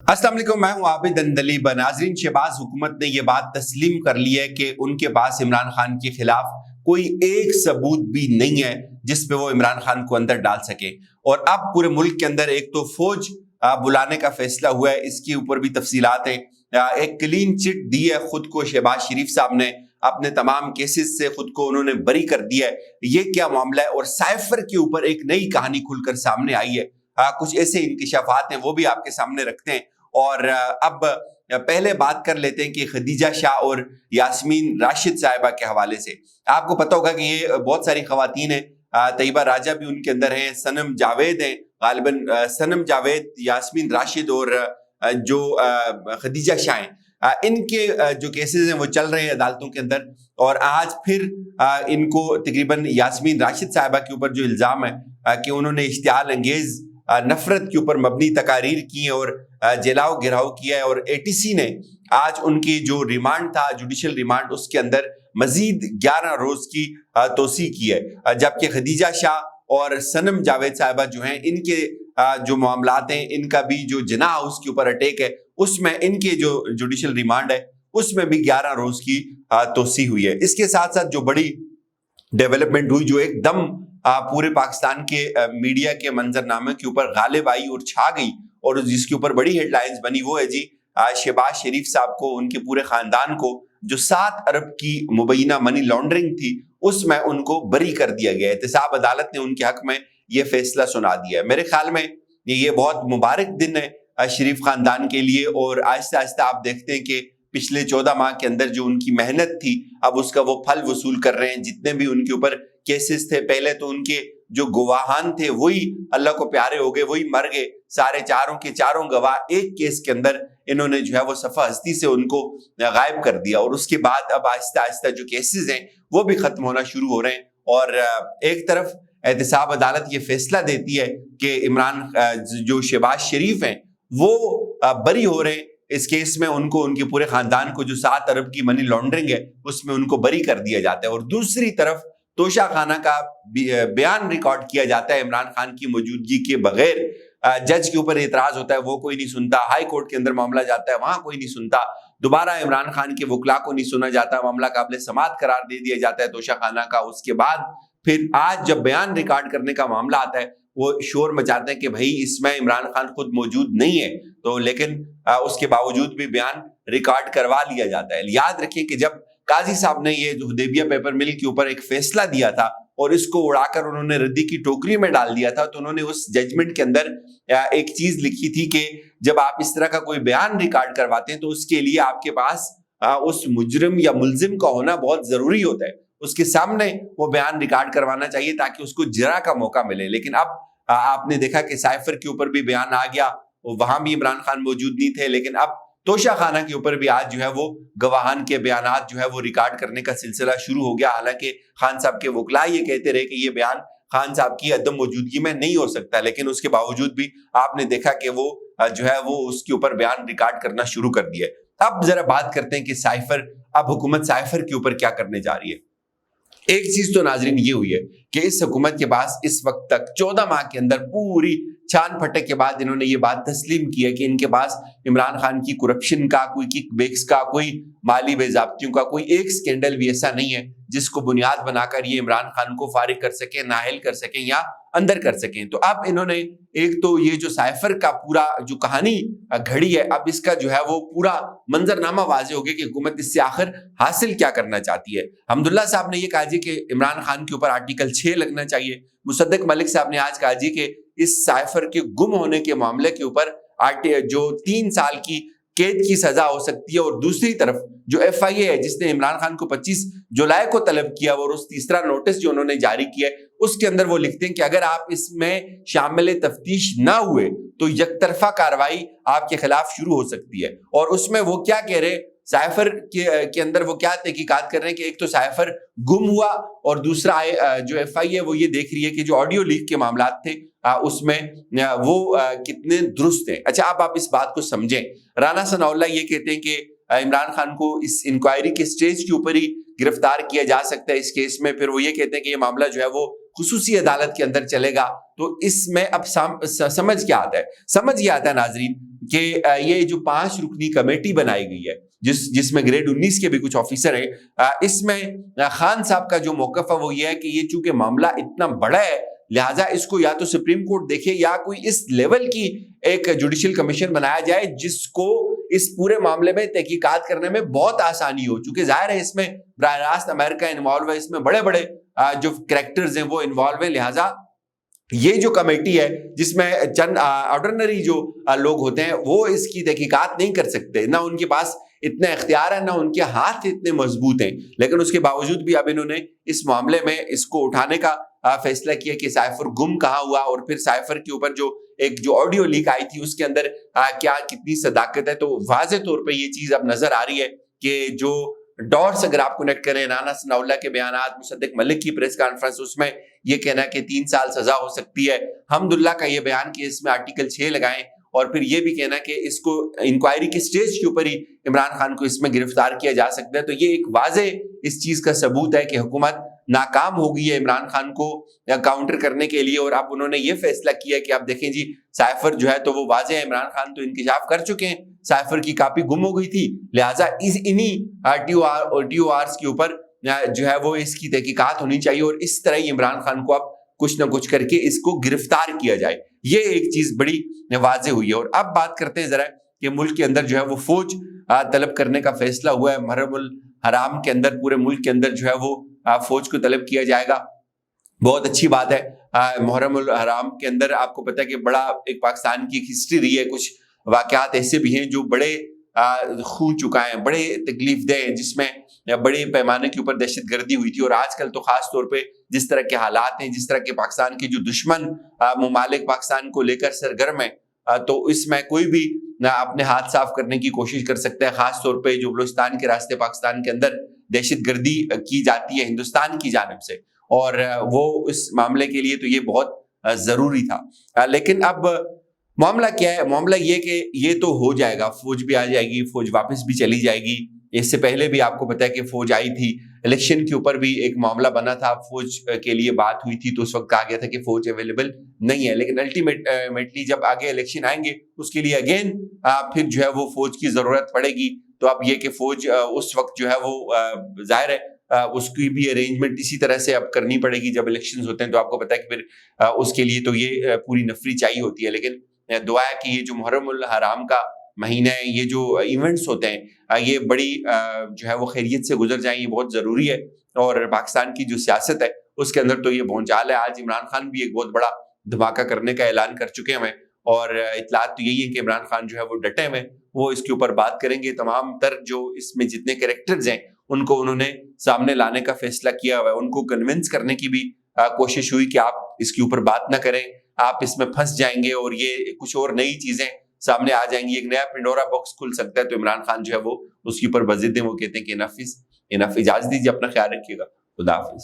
अस्सलाम वालेकुम, मैं हूं आबिद अंदली। नाज़रीन, शहबाज हुकूमत ने यह बात तस्लीम कर ली है कि उनके पास इमरान खान के खिलाफ कोई एक सबूत भी नहीं है जिस पे वो इमरान खान को अंदर डाल सके। और अब पूरे मुल्क के अंदर एक तो फौज बुलाने का फैसला हुआ है, इसके ऊपर भी तफसीलात है। एक क्लीन चिट दी है खुद को शहबाज शरीफ साहब ने, अपने तमाम केसेस से खुद को उन्होंने बरी कर दिया है। ये क्या मामला है? और साइफर के ऊपर एक नई कहानी खुलकर सामने आई है। कुछ ऐसे इंकिशाफात हैं, वो भी आपके सामने रखते हैं। और अब पहले बात कर लेते हैं कि खदीजा शाह और यास्मीन राशिद साहिबा के हवाले से। आपको पता होगा कि ये बहुत सारी खवातीन हैं, तैयबा राजा भी उनके अंदर है, सनम जावेद हैं, गालिबन सनम जावेद, यास्मीन राशिद और जो खदीजा शाह हैं। इनके जो केसेस हैं वो चल रहे हैं अदालतों के अंदर। और आज फिर इनको तकरीबन यास्मीन राशिद साहिबा के ऊपर जो इल्ज़ाम है कि उन्होंने इश्तियाल अंगेज नफरत के ऊपर मबनी तकारीर की है और जलाओ गिराव किया है। और एटीसी ने आज उनकी जो रिमांड था, जुडिशल रिमांड, उसके अंदर मजीद 11 रोज की तोसी की है। जबकि खदीजा शाह और सनम जावेद साहिबा जो हैं, इनके जो मामलात हैं, इनका भी जो जिना हाउस के ऊपर अटैक है, उसमें इनके जो जुडिशल रिमांड है उसमें भी 11 रोज की तोसी हुई है। इसके साथ साथ जो बड़ी डेवलपमेंट हुई, जो एकदम पूरे पाकिस्तान के मीडिया के मंजरनामे के ऊपर गालिब आई और छा गई और जिसके ऊपर बड़ी हेडलाइंस बनी, वो है जी शहबाज शरीफ साहब को, उनके पूरे खानदान को जो 7 अरब की मुबैना मनी लॉन्ड्रिंग थी उसमें उनको बरी कर दिया गया। एहतसाब अदालत ने उनके हक में ये फैसला सुना दिया है। मेरे ख्याल में ये बहुत मुबारक दिन है शरीफ खानदान के लिए। और आहिस्ता आहिस्ता आप देखते हैं कि पिछले 14 माह के अंदर जो उनकी मेहनत थी, अब उसका वो फल वसूल कर रहे हैं। जितने भी उनके ऊपर केसेस थे, पहले तो उनके जो गवाहान थे वही अल्लाह को प्यारे हो गए, वही मर गए। सारे चारों के चारों गवाह एक केस के अंदर इन्होंने जो है वो सफा हस्ती से उनको गायब कर दिया। और उसके बाद अब आहिस्ता आहिस्ता जो केसेस हैं वो भी खत्म होना शुरू हो रहे हैं। और एक तरफ एहतसाब अदालत ये फैसला देती है कि इमरान जो शहबाज शरीफ हैं वो बरी हो रहे हैं इस केस में, उनको, उनके पूरे खानदान को जो 7 अरब की मनी लॉन्ड्रिंग है उसमें उनको बरी कर दिया जाता है। और दूसरी तरफ तोशा खाना का बयान रिकॉर्ड किया जाता है इमरान खान की मौजूदगी के बगैर। जज के ऊपर एतराज होता है, वो कोई नहीं सुनता। हाई कोर्ट के अंदर मामला जाता है, वहां कोई नहीं सुनता। दोबारा इमरान खान के वकला को नहीं सुना जाता, मामला काबिल समाअत करार दे दिया जाता है तोशा खाना का। उसके बाद फिर आज जब बयान रिकॉर्ड करने का मामला आता है, वो शोर मचाते हैं कि भाई इसमें इमरान खान खुद मौजूद नहीं है। तो लेकिन उसके बावजूद भी बयान रिकॉर्ड करवा लिया जाता है। याद रखिए कि जब काजी साहब ने ये हुदैबिया पेपर मिल के ऊपर एक फैसला दिया था और इसको उड़ाकर उन्होंने रद्दी की टोकरी में डाल दिया था, तो उन्होंने उस जजमेंट के अंदर एक चीज लिखी थी कि जब आप इस तरह का कोई बयान रिकॉर्ड करवाते हैं तो उसके लिए आपके पास उस मुजरिम या मुलजिम का होना बहुत जरूरी होता है। उसके सामने वो बयान रिकॉर्ड करवाना चाहिए ताकि उसको जरा का मौका मिले। लेकिन अब आपने देखा कि साइफर के ऊपर भी बयान आ गया, वहां भी इमरान खान मौजूद नहीं थे। लेकिन अब तोशा खाना के ऊपर भी आज जो है वो गवाहान के बयानात जो है वो रिकॉर्ड करने का सिलसिला शुरू हो गया। हालांकि खान साहब के वकला ये कहते रहे कि ये बयान खान साहब की अदम मौजूदगी में नहीं हो सकता, लेकिन उसके बावजूद भी आपने देखा कि वो जो है वो उसके ऊपर बयान रिकॉर्ड करना शुरू कर दिया। अब जरा बात करते हैं कि साइफर, अब हुकूमत साइफर के ऊपर क्या करने जा रही है। एक चीज तो नाजरीन ये हुई है कि इस हुकूमत के पास इस वक्त तक 14 माह के अंदर पूरी छान फटक के बाद इन्होंने ये बात तस्लीम की है कि इनके पास इमरान खान की करप्शन का, कोई किकबैक्स का, कोई माली बेजाब्तियों का कोई एक स्कैंडल भी ऐसा नहीं है जिसको बुनियाद बनाकर ये इमरान खान को फारिग कर सके, नाअहल कर सकें या अंदर कर सकें। तो अब इन्होंने एक तो ये जो साइफर का पूरा जो कहानी घड़ी है, अब इसका जो है वो पूरा मंजरनामा वाज़ेह हो गया कि हुकूमत इससे आखिर हासिल क्या करना चाहती है। हमदुल्ला साहब ने ये कहा जी कि इमरान खान के ऊपर आर्टिकल 6 लगना चाहिए। मुसद्दक मलिक साहब ने आज कहा जी कि इस साइफर के गुम होने के मामले के ऊपर जो 3 साल की कैद की सजा हो सकती है। और दूसरी तरफ जो FIA है जिसने इमरान खान को 25 जुलाई को तलब किया और उस तीसरा नोटिस जो उन्होंने जारी किया है उसके अंदर वो लिखते हैं कि अगर आप इसमें शामिल तफ्तीश ना हुए तो यकतरफा कार्रवाई आपके खिलाफ शुरू हो सकती है। और उसमें वो क्या कह रहे हैं, साइफर के अंदर वो क्या तहकीकात कर रहे हैं कि एक तो साइफर गुम हुआ और दूसरा जो FIA वो ये देख रही है कि जो ऑडियो लीक के मामला थे उसमें वो कितने दुरुस्त हैं। अच्छा, अब आप इस बात को समझें। राना सनाउल्लाह ये कहते हैं कि इमरान खान को इस इंक्वायरी के स्टेज के ऊपर ही गिरफ्तार किया जा सकता है इस केस में। फिर वो ये कहते हैं कि ये मामला जो है वो खुसूसी अदालत के अंदर चलेगा। تو اس میں اب سمجھ کیا آتا ہے؟ سمجھ یہ آتا ہے ناظرین کہ یہ جو 5 رکنی کمیٹی بنائی گئی ہے جس میں گریڈ 19 کے بھی کچھ آفیسر ہیں، اس میں خان صاحب کا جو موقف ہے وہ یہ ہے کہ یہ چونکہ معاملہ اتنا بڑا ہے لہٰذا اس کو یا تو سپریم کورٹ دیکھے یا کوئی اس لیول کی ایک جوڈیشل کمیشن بنایا جائے جس کو اس پورے معاملے میں تحقیقات کرنے میں بہت آسانی ہو، چونکہ ظاہر ہے اس میں براہ راست امریکہ انوالو ہے، اس میں بڑے بڑے جو کریکٹرز ہیں وہ انوالو ہیں، لہٰذا یہ جو کمیٹی ہے جس میں چند آرڈنری جو لوگ ہوتے ہیں وہ اس کی تحقیقات نہیں کر سکتے، نہ ان کے پاس اتنے اختیار ہے، نہ ان کے ہاتھ اتنے مضبوط ہیں، لیکن اس کے باوجود بھی اب انہوں نے اس معاملے میں اس کو اٹھانے کا فیصلہ کیا کہ سائفر گم کہاں ہوا، اور پھر سائفر کے اوپر جو آڈیو لیک آئی تھی اس کے اندر کیا کتنی صداقت ہے۔ تو واضح طور پہ یہ چیز اب نظر آ رہی ہے کہ جو ڈاٹس اگر آپ کنیکٹ کریں، رانا ثناء اللہ کے بیانات، مصدق ملک کی پریس کانفرنس، اس میں یہ کہنا کہ 3 سال سزا ہو سکتی ہے، حمداللہ کا یہ بیان کہ اس میں آرٹیکل 6 لگائیں، اور پھر یہ بھی کہنا کہ اس کو انکوائری کے سٹیج کے اوپر ہی عمران خان کو اس میں گرفتار کیا جا سکتا ہے۔ تو یہ ایک واضح اس چیز کا ثبوت ہے کہ حکومت ناکام ہو گئی ہے عمران خان کو کاؤنٹر کرنے کے لیے، اور اب انہوں نے یہ فیصلہ کیا ہے کہ اب دیکھیں جی سائفر جو ہے تو وہ واضح ہے، عمران خان تو انکشاف کر چکے ہیں، سائفر کی کاپی گم ہو گئی تھی، لہٰذا انہی ٹی او آرز کے اوپر جو ہے وہ اس کی تحقیقات ہونی چاہیے، اور اس طرح ہی عمران خان کو اب کچھ نہ کچھ کر کے اس کو گرفتار کیا جائے۔ یہ ایک چیز بڑی واضح ہوئی ہے۔ اور اب بات کرتے ہیں ذرا کہ ملک کے اندر جو ہے وہ فوج طلب کرنے کا فیصلہ ہوا ہے، محرم الحرام کے اندر پورے ملک کے اندر جو ہے وہ فوج کو طلب کیا جائے گا، بہت اچھی بات ہے۔ محرم الحرام کے اندر آپ کو پتہ ہے کہ بڑا ایک پاکستان کی ایک ہسٹری رہی ہے، کچھ واقعات ایسے بھی ہیں جو بڑے خون چکائے ہیں، بڑے تکلیف دہ ہیں، جس میں بڑے پیمانے کے اوپر دہشت گردی ہوئی تھی، اور آج کل تو خاص طور پہ جس طرح کے حالات ہیں، جس طرح کے پاکستان کے جو دشمن ممالک پاکستان کو لے کر سرگرم ہیں، تو اس میں کوئی بھی اپنے ہاتھ صاف کرنے کی کوشش کر سکتا ہے، خاص طور پہ جو بلوچستان کے راستے پاکستان کے اندر دہشت گردی کی جاتی ہے ہندوستان کی جانب سے، اور وہ اس معاملے کے لیے تو یہ بہت ضروری تھا۔ لیکن اب معاملہ کیا ہے؟ معاملہ یہ کہ یہ تو ہو جائے گا، فوج بھی آ جائے گی، فوج واپس بھی چلی جائے گی۔ اس سے پہلے بھی آپ کو پتا ہے کہ فوج آئی تھی، الیکشن کے اوپر بھی ایک معاملہ بنا تھا، فوج کے لیے بات ہوئی تھی، تو اس وقت کہا گیا تھا کہ فوج اویلیبل نہیں ہے، لیکن الٹیمیٹلی جب آگے الیکشن آئیں گے اس کے لیے اگین پھر جو ہے وہ فوج کی ضرورت پڑے گی۔ تو اب یہ کہ فوج اس وقت جو ہے وہ ظاہر ہے اس کی بھی ارینجمنٹ اسی طرح سے اب کرنی پڑے گی، جب الیکشنز ہوتے ہیں تو آپ کو پتا ہے کہ پھر اس کے لیے تو یہ پوری نفری چاہیے ہوتی ہے۔ لیکن دعا ہے کہ یہ جو محرم الحرام کا مہینہ ہے، یہ جو ایونٹس ہوتے ہیں یہ بڑی جو ہے وہ خیریت سے گزر جائیں، یہ بہت ضروری ہے، اور پاکستان کی جو سیاست ہے اس کے اندر تو یہ بھونچال ہے۔ آج عمران خان بھی ایک بہت بڑا دھماکہ کرنے کا اعلان کر چکے ہیں، اور اطلاعات تو یہی ہے کہ عمران خان جو ہے وہ ڈٹے ہوئے، وہ اس کے اوپر بات کریں گے۔ تمام تر جو اس میں جتنے کریکٹرز ہیں ان کو انہوں نے سامنے لانے کا فیصلہ کیا ہوا ہے، ان کو کنونس کرنے کی بھی کوشش ہوئی کہ آپ اس کے اوپر بات نہ کریں، آپ اس میں پھنس جائیں گے اور یہ کچھ اور نئی چیزیں سامنے آ جائیں گی، ایک نیا پنڈورا باکس کھل سکتا ہے۔ تو عمران خان جو ہے وہ اس کے اوپر بضد ہیں، وہ کہتے ہیں کہ انف، اجازت دیجیے، اپنا خیال رکھیے گا، خدا حافظ۔